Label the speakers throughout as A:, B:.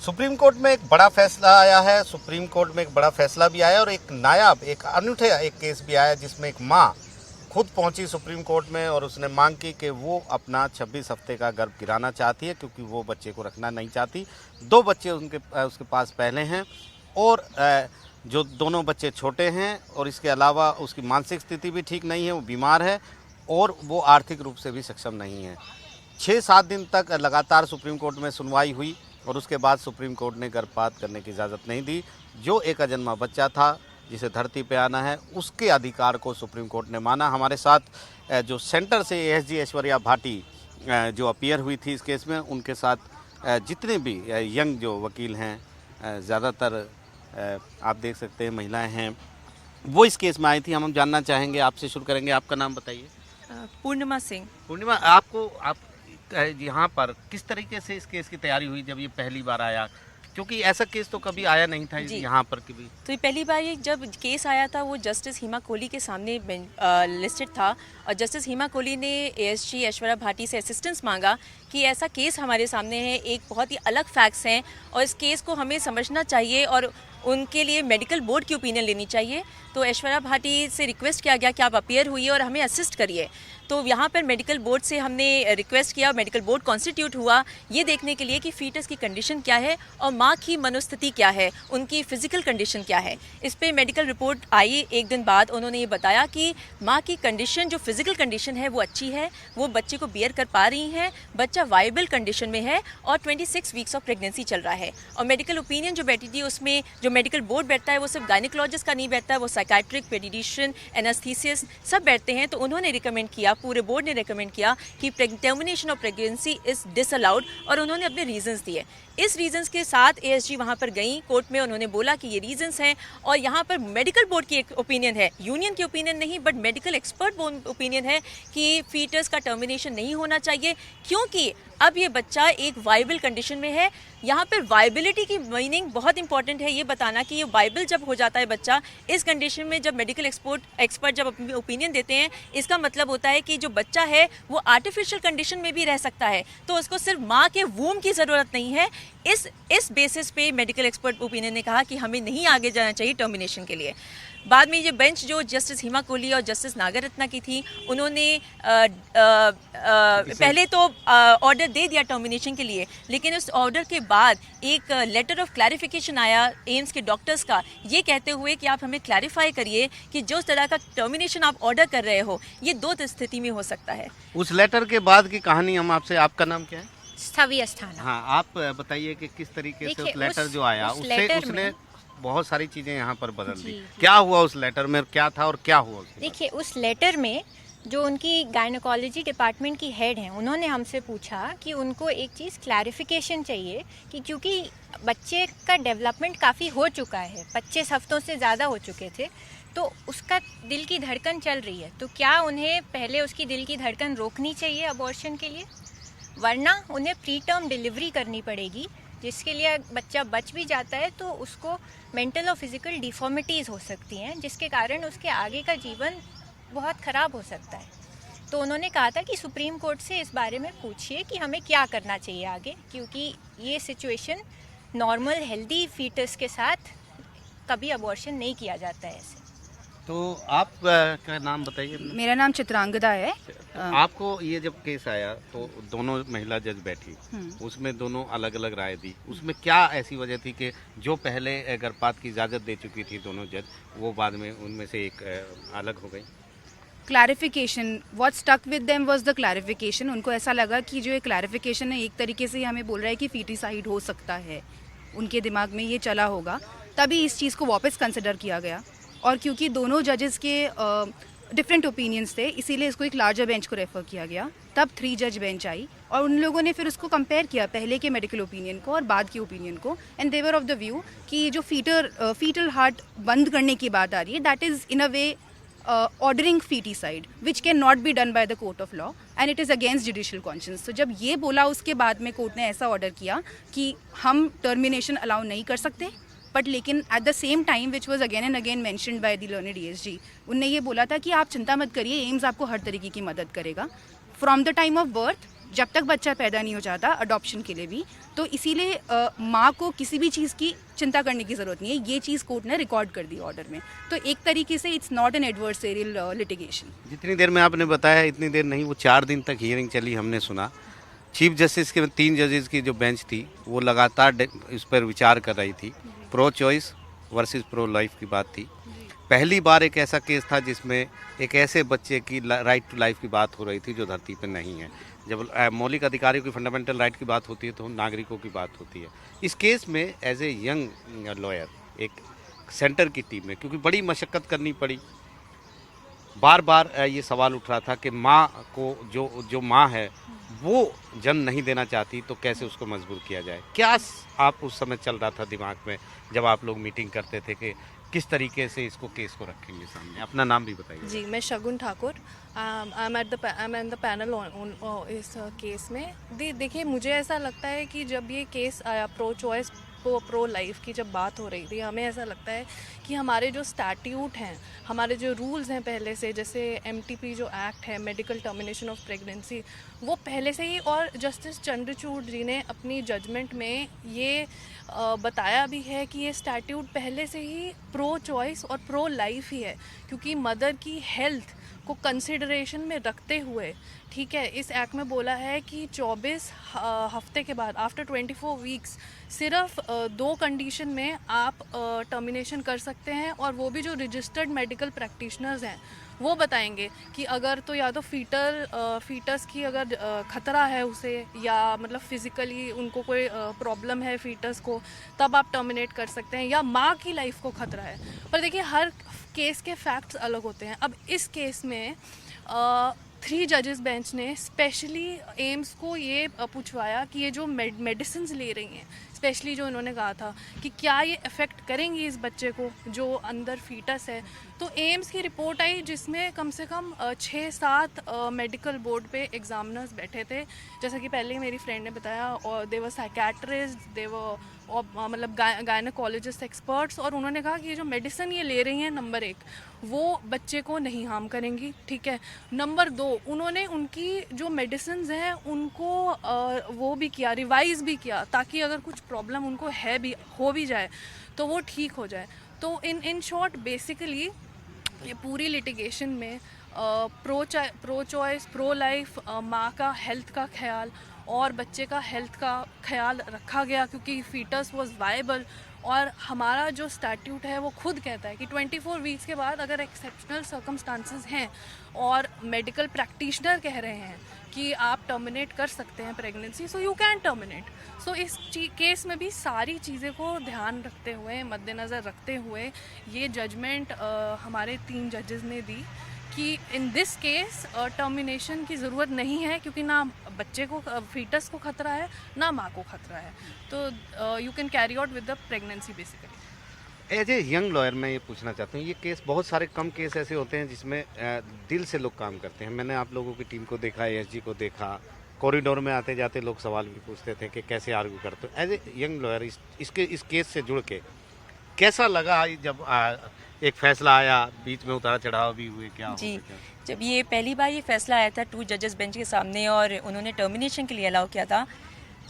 A: Supreme court में एक बड़ा फैसला आया है। सुप्रीम कोर्ट में एक बड़ा फैसला भी आया और एक नायाब, एक अनूठे एक केस भी आया जिसमें एक माँ खुद पहुंची सुप्रीम कोर्ट में और उसने मांग की कि वो अपना 26 हफ्ते का गर्भ गिराना चाहती है क्योंकि वो बच्चे को रखना नहीं चाहती। 2 बच्चे उसके पास पहले हैं और जो दोनों बच्चे छोटे हैं और इसके अलावा उसकी मानसिक स्थिति भी ठीक नहीं है, वो बीमार है और वो आर्थिक रूप से भी सक्षम नहीं है। 6-7 दिन तक लगातार सुप्रीम कोर्ट में सुनवाई हुई और उसके बाद सुप्रीम कोर्ट ने गर्भपात करने की इजाज़त नहीं दी। जो एक अजन्मा बच्चा था जिसे धरती पे आना है, उसके अधिकार को सुप्रीम कोर्ट ने माना। हमारे साथ जो सेंटर से एएसजी ऐश्वर्या भाटी जो अपीयर हुई थी इस केस में, उनके साथ जितने भी यंग जो वकील हैं, ज़्यादातर आप देख सकते हैं महिलाएं हैं, वो इस केस में आई थी। हम जानना चाहेंगे, आपसे शुरू करेंगे। आपका नाम बताइए।
B: पूर्णिमा सिंह।
A: पूर्णिमा, आप यहाँ पर किस तरीके से इस केस की तैयारी हुई जब ये पहली बार आया, क्योंकि ऐसा केस तो कभी आया नहीं था यहाँ पर कभी?
B: तो ये पहली बार ये जब केस आया था वो जस्टिस हिमा कोहली के सामने लिस्टेड था और जस्टिस हिमा कोहली ने एएसजी ऐश्वर्या भाटी से असिस्टेंस मांगा कि ऐसा केस हमारे सामने है, एक बहुत ही अलग फैक्ट्स हैं और इस केस को हमें समझना चाहिए और उनके लिए मेडिकल बोर्ड की ओपिनियन लेनी चाहिए। तो ऐश्वर्या भाटी से रिक्वेस्ट किया गया कि आप अपीयर हुई और हमें असिस्ट करिए। तो यहाँ पर मेडिकल बोर्ड से हमने रिक्वेस्ट किया, मेडिकल बोर्ड कॉन्स्टिट्यूट हुआ ये देखने के लिए कि फीटस की कंडीशन क्या है और माँ की मनोस्थिति क्या है, उनकी फिजिकल कंडीशन क्या है। इस पर मेडिकल रिपोर्ट आई एक दिन बाद। उन्होंने ये बताया कि माँ की कंडीशन, जो फिजिकल कंडीशन है वो अच्छी है, वो बच्चे को बियर कर पा रही हैं, बच्चा वायबल कंडीशन में है और 26 वीक्स ऑफ प्रेगनेंसी चल रहा है। और मेडिकल ओपिनियन जो बैठी थी उसमें जो मेडिकल बोर्ड बैठता है वो सिर्फ गायनिकोलॉजिस्ट का नहीं बैठता है, वो साइकाट्रिक, पेडियाट्रिशियन, एनेस्थीसिस्ट सब बैठते हैं। तो उन्होंने रिकमेंड किया, पूरे बोर्ड ने रिकमेंड किया कि termination of pregnancy is disallowed और उन्होंने अपने रीजंस दिए। इस रीजंस के साथ एएसजी वहाँ पर गई कोर्ट में, उन्होंने बोला कि ये रीजंस हैं और यहाँ पर मेडिकल बोर्ड की एक ओपिनियन है, यूनियन की ओपिनियन नहीं बट मेडिकल एक्सपर्ट ओपिनियन है कि फीटस का टर्मिनेशन नहीं होना चाहिए क्योंकि अब ये बच्चा एक वायबल कंडीशन में है। यहाँ पर वायबिलिटी की मीनिंग बहुत इंपॉर्टेंट है, ये बताना कि ये वायबल जब हो जाता है बच्चा इस कंडीशन में, जब मेडिकल एक्सपर्ट जब अपनी ओपिनियन देते हैं, इसका मतलब होता है कि जो बच्चा है वो आर्टिफिशियल कंडीशन में भी रह सकता है, तो उसको सिर्फ माँ के वूम की ज़रूरत नहीं है। इस बेसिस पे मेडिकल एक्सपर्ट ओपिनियन ने कहा कि हमें नहीं आगे जाना चाहिए टर्मिनेशन के लिए। बाद में ये बेंच जो जस्टिस हिमा कोहली और जस्टिस नागरत्ना की थी, उन्होंने पहले तो ऑर्डर दे दिया टर्मिनेशन के लिए, लेकिन उस ऑर्डर के बाद एक लेटर ऑफ क्लैरिफिकेशन आया एम्स के डॉक्टर्स का, ये कहते हुए कि आप हमें क्लैरिफाई करिए कि जो तरह का टर्मिनेशन आप ऑर्डर कर रहे हो ये 2 स्थिति में हो सकता है।
A: उस लेटर के बाद की कहानी हम आपसे, आपका नाम क्या है?
C: स्थवी अस्थाना।
A: हाँ, आप बताइए कि किस तरीके से उस लेटर जो आया उसने बहुत सारी चीजें यहाँ पर बदल दी। क्या हुआ उस लेटर में, क्या था और क्या हुआ?
C: देखिए, उस लेटर में जो उनकी गायनोकोलॉजी डिपार्टमेंट की हेड हैं, उन्होंने हमसे पूछा कि उनको एक चीज़ क्लैरिफिकेशन चाहिए कि क्योंकि बच्चे का डेवलपमेंट काफ़ी हो चुका है, 25 हफ्तों से ज़्यादा हो चुके थे, तो उसका दिल की धड़कन चल रही है, तो क्या उन्हें पहले उसकी दिल की धड़कन रोकनी चाहिए अबॉर्शन के लिए, वरना उन्हें प्री टर्म डिलीवरी करनी पड़ेगी, जिसके लिए बच्चा बच भी जाता है तो उसको मेंटल और फिजिकल डिफॉर्मिटीज़ हो सकती हैं, जिसके कारण उसके आगे का जीवन बहुत ख़राब हो सकता है। तो उन्होंने कहा था कि सुप्रीम कोर्ट से इस बारे में पूछिए कि हमें क्या करना चाहिए आगे, क्योंकि ये सिचुएशन नॉर्मल हेल्दी फीटस के साथ कभी अबॉर्शन नहीं किया जाता है ऐसे।
A: तो आप का नाम बताइए।
D: मेरा नाम चित्रांगदा है।
A: आपको ये जब केस आया तो दोनों महिला जज बैठी, उसमें दोनों अलग अलग राय दी, उसमें क्या ऐसी वजह थी कि जो पहले गर्भपात की इजाज़त दे चुकी थी दोनों जज, वो बाद में उनमें से एक अलग हो गई?
D: Clarification, what stuck with them was the clarification. उनको ऐसा लगा कि जो ये क्लैरिफिकेशन है एक तरीके से हमें बोल रहा है कि फीटिसाइड हो सकता है, उनके दिमाग में ये चला होगा, तभी इस चीज़ को वापस कंसिडर किया गया। और क्योंकि दोनों जजेस के डिफरेंट ओपिनियंस थे, इसीलिए इसको एक लार्जर बेंच को रेफ़र किया गया। तब 3 जज बेंच आई और उन लोगों ने फिर उसको कंपेयर किया पहले के मेडिकल ओपिनियन को और बाद की ओपिनियन को, and they were of the view कि जो फीटल हार्ट बंद करने की बात आ रही है, that is in a way ordering foeticide which can not be done by the court of law and it is against judicial conscience. तो जब ये बोला उसके बाद में कोर्ट ने ऐसा ऑर्डर किया कि हम टर्मिनेशन अलाउ नहीं कर सकते, बट लेकिन at the same time which was again and again mentioned by the learned ASG, उनने ये बोला था कि आप चिंता मत करिए, एम्स आपको हर तरीके की मदद करेगा। From the time of birth जब तक बच्चा पैदा नहीं हो जाता, अडॉप्शन के लिए भी। तो इसीलिए माँ को किसी भी चीज़ की चिंता करने की ज़रूरत नहीं है। ये चीज़ कोर्ट ने रिकॉर्ड कर दी ऑर्डर में। तो एक तरीके से it's not an adversarial litigation.
A: जितनी देर में आपने बताया इतनी देर नहीं, वो 4 दिन तक हियरिंग चली, हमने सुना। चीफ जस्टिस के 3 जजेस की जो बेंच थी वो लगातार इस पर विचार कर रही थी। Pro choice versus pro life की बात थी। पहली बार एक ऐसा केस था जिसमें एक ऐसे बच्चे की राइट टू लाइफ की बात हो रही थी जो धरती पर नहीं है। जब मौलिक अधिकारियों की फंडामेंटल राइट की बात होती है तो नागरिकों की बात होती है। इस केस में एज ए यंग लॉयर एक सेंटर की टीम में, क्योंकि बड़ी मशक्क़त करनी पड़ी, बार बार ये सवाल उठ रहा था कि माँ को जो माँ है वो जन्म नहीं देना चाहती तो कैसे उसको मजबूर किया जाए। क्या आप उस समय चल रहा था दिमाग में जब आप लोग मीटिंग करते थे कि किस तरीके से इसको केस को रखेंगे सामने? अपना नाम भी बताइए।
E: जी, मैं Shagun Thakur, I am in the panel on इस केस में। देखिए, मुझे ऐसा लगता है कि जब ये केस आया प्रो चॉइस प्रो लाइफ की जब बात हो रही थी, हमें ऐसा लगता है कि हमारे जो स्टैट्यूट हैं, हमारे जो रूल्स हैं पहले से, जैसे MTP जो एक्ट है, मेडिकल टर्मिनेशन ऑफ प्रेगनेंसी, वो पहले से ही, और जस्टिस चंद्रचूड़ जी ने अपनी जजमेंट में ये बताया भी है कि ये स्टैट्यूट पहले से ही प्रो चॉइस और प्रो लाइफ ही है, क्योंकि मदर की हेल्थ को कंसिडरेशन में रखते हुए, ठीक है, इस एक्ट में बोला है कि 24 हफ्ते के बाद, आफ्टर 24 वीक्स, सिर्फ 2 कंडीशन में आप टर्मिनेशन कर सकते हैं, और वो भी जो रजिस्टर्ड मेडिकल प्रैक्टिशनर्स हैं वो बताएंगे कि अगर तो या तो फीटस की अगर ख़तरा है उसे, या मतलब फिज़िकली उनको कोई प्रॉब्लम है फीटस को, तब आप टर्मिनेट कर सकते हैं, या माँ की लाइफ को ख़तरा है। पर देखिए, हर केस के फैक्ट्स अलग होते हैं। अब इस केस में 3 जजेस बेंच ने स्पेशली एम्स को ये पूछवाया कि ये जो मेडिसिन्स ले रही हैं, स्पेशली जो इन्होंने कहा था कि क्या ये अफेक्ट करेंगी इस बच्चे को जो अंदर फीटस है। तो एम्स की रिपोर्ट आई जिसमें कम से कम 6-7 मेडिकल बोर्ड पे एग्जामिनर्स बैठे थे, जैसा कि पहले मेरी फ्रेंड ने बताया, और दे वर साइकेट्रिस्ट, दे वर मतलब गायनेकोलॉजिस्ट एक्सपर्ट्स, और उन्होंने कहा कि ये जो मेडिसिन ये ले रही हैं, नंबर 1 वो बच्चे को नहीं हार्म करेंगी, ठीक है। नंबर 2, उन्होंने उनकी जो मेडिसिन्स हैं उनको वो भी किया, रिवाइज़ भी किया, ताकि अगर कुछ प्रॉब्लम उनको है भी, हो भी जाए तो वो ठीक हो जाए। तो इन शॉर्ट बेसिकली ये पूरी लिटिगेशन में प्रो चॉइस प्रो लाइफ, माँ का हेल्थ का ख्याल और बच्चे का हेल्थ का ख्याल रखा गया, क्योंकि फीटस वाज वायबल। और हमारा जो स्टैट्यूट है वो खुद कहता है कि 24 वीक्स के बाद अगर एक्सेप्शनल सर्कमस्टांसेस हैं और मेडिकल प्रैक्टिशनर कह रहे हैं कि आप टर्मिनेट कर सकते हैं pregnancy, so you can terminate. So इस केस में भी सारी चीज़ें को ध्यान रखते हुए, मद्देनज़र रखते हुए ये जजमेंट हमारे 3 जजेस ने दी कि इन दिस केस टर्मिनेशन की ज़रूरत नहीं है, क्योंकि ना बच्चे को, फीटस को ख़तरा है, ना माँ को ख़तरा है। तो you can carry out with the pregnancy basically.
A: As a young lawyer मैं ये पूछना चाहता हूँ, ये केस, बहुत सारे कम केस ऐसे होते हैं जिसमें दिल से लोग काम करते हैं। मैंने आप लोगों की टीम को देखा, ASG को देखा, कॉरिडोर में आते जाते लोग सवाल भी पूछते थे कि कैसे आर्ग्यू करते हो। एज ए यंग लॉयर इस केस से जुड़ के कैसा लगा जब एक फैसला आया, बीच में उतार चढ़ाव भी हुए, क्या
B: जी, जब ये पहली बार ये फैसला आया था 2 जजेस बेंच के सामने और उन्होंने टर्मिनेशन के लिए अलाउ किया था,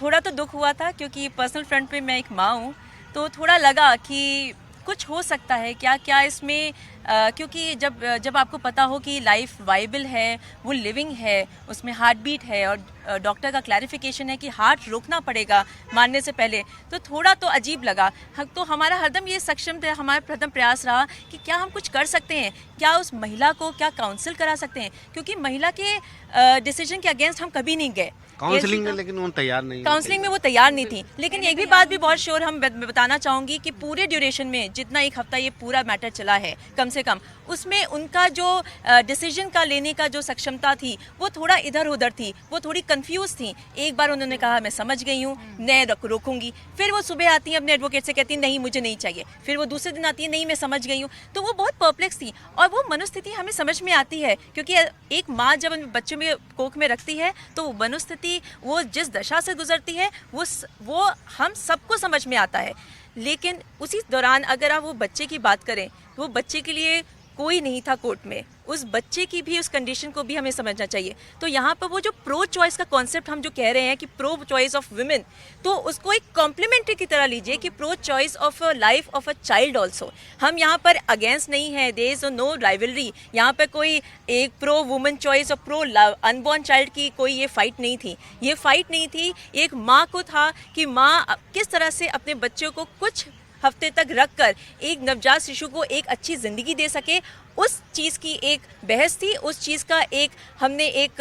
B: थोड़ा तो दुख हुआ था, क्योंकि पर्सनल फ्रंट पे मैं एक माँ हूँ, तो थोड़ा लगा कि कुछ हो सकता है क्या इसमें, क्योंकि जब आपको पता हो कि लाइफ वाइबल है, वो लिविंग है, उसमें हार्ट बीट है, और डॉक्टर का क्लैरिफिकेशन है कि हार्ट रोकना पड़ेगा मारने से पहले, तो थोड़ा तो अजीब लगा। तो हमारा हरदम ये सक्षम थे, हमारा प्रथम प्रयास रहा कि क्या हम कुछ कर सकते हैं, क्या उस महिला को क्या काउंसिल करा सकते हैं, क्योंकि महिला के डिसीजन के अगेंस्ट हम कभी नहीं गए
A: काउंसलिंग में, लेकिन वो तैयार नहीं,
B: काउंसलिंग में वो तैयार नहीं थी। लेकिन एक भी बात भी बहुत श्योर हम बताना चाहूँगी कि पूरे ड्यूरेशन में जितना 1 हफ्ता ये पूरा मैटर चला है, कम से कम उसमें उनका जो डिसीजन का लेने का जो सक्षमता थी वो थोड़ा इधर उधर थी, वो थोड़ी कंफ्यूज थी। एक बार उन्होंने कहा मैं समझ गई हूँ, मैं रोकूंगी, फिर वो सुबह आती हैं अपने एडवोकेट से कहती हैं नहीं मुझे नहीं चाहिए, फिर वो दूसरे दिन आती है नहीं मैं समझ गई हूँ। तो वो बहुत परप्लेक्स थी, और वो मनोस्थिति हमें समझ में आती है, क्योंकि एक माँ जब बच्चे में कोख में रखती है तो वो मनोस्थिति, वो जिस दशा से गुजरती है वो हम सबको समझ में आता है। लेकिन उसी दौरान अगर आप वो बच्चे की बात करें, वो बच्चे के लिए कोई नहीं था कोर्ट में, उस बच्चे की भी उस कंडीशन को भी हमें समझना चाहिए। तो यहाँ पर वो जो प्रो चॉइस का कॉन्सेप्ट हम जो कह रहे हैं कि प्रो चॉइस ऑफ वुमेन, तो उसको एक कॉम्प्लीमेंट्री की तरह लीजिए कि pro choice of life of a child also. हम यहाँ पर अगेंस्ट नहीं है, देयर इज नो राइवलरी। यहाँ पर कोई एक प्रो वुमेन चॉइस और प्रो अनबॉर्न चाइल्ड की कोई ये फाइट नहीं थी। ये फाइट नहीं थी, एक माँ को था कि माँ किस तरह से अपने बच्चों को कुछ हफ्ते तक रखकर एक नवजात शिशु को एक अच्छी ज़िंदगी दे सके, उस चीज़ की एक बहस थी, उस चीज़ का एक हमने एक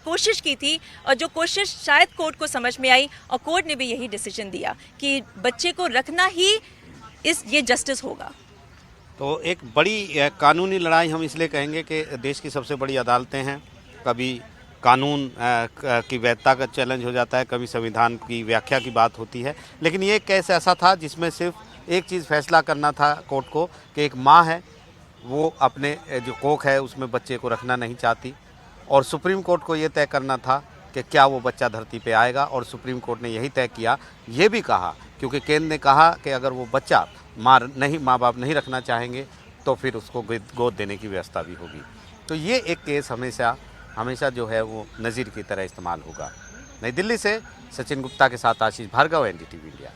B: कोशिश की थी, और जो कोशिश शायद कोर्ट को समझ में आई और कोर्ट ने भी यही डिसीजन दिया कि बच्चे को रखना ही ये जस्टिस होगा।
A: तो एक बड़ी कानूनी लड़ाई हम इसलिए कहेंगे कि देश की सबसे बड़ी अदालतें हैं, कभी कानून की वैधता का चैलेंज हो जाता है, कभी संविधान की व्याख्या की बात होती है, लेकिन ये केस ऐसा था जिसमें सिर्फ एक चीज़ फैसला करना था कोर्ट को कि एक माँ है, वो अपने जो कोख है उसमें बच्चे को रखना नहीं चाहती, और सुप्रीम कोर्ट को ये तय करना था कि क्या वो बच्चा धरती पे आएगा, और सुप्रीम कोर्ट ने यही तय किया। ये भी कहा, क्योंकि केंद्र ने कहा कि अगर वो बच्चा माँ बाप नहीं रखना चाहेंगे तो फिर उसको गोद देने की व्यवस्था भी होगी। तो ये एक केस हमेशा जो है वो नज़ीर की तरह इस्तेमाल होगा। नई दिल्ली से सचिन गुप्ता के साथ आशीष भार्गव, NDTV इंडिया।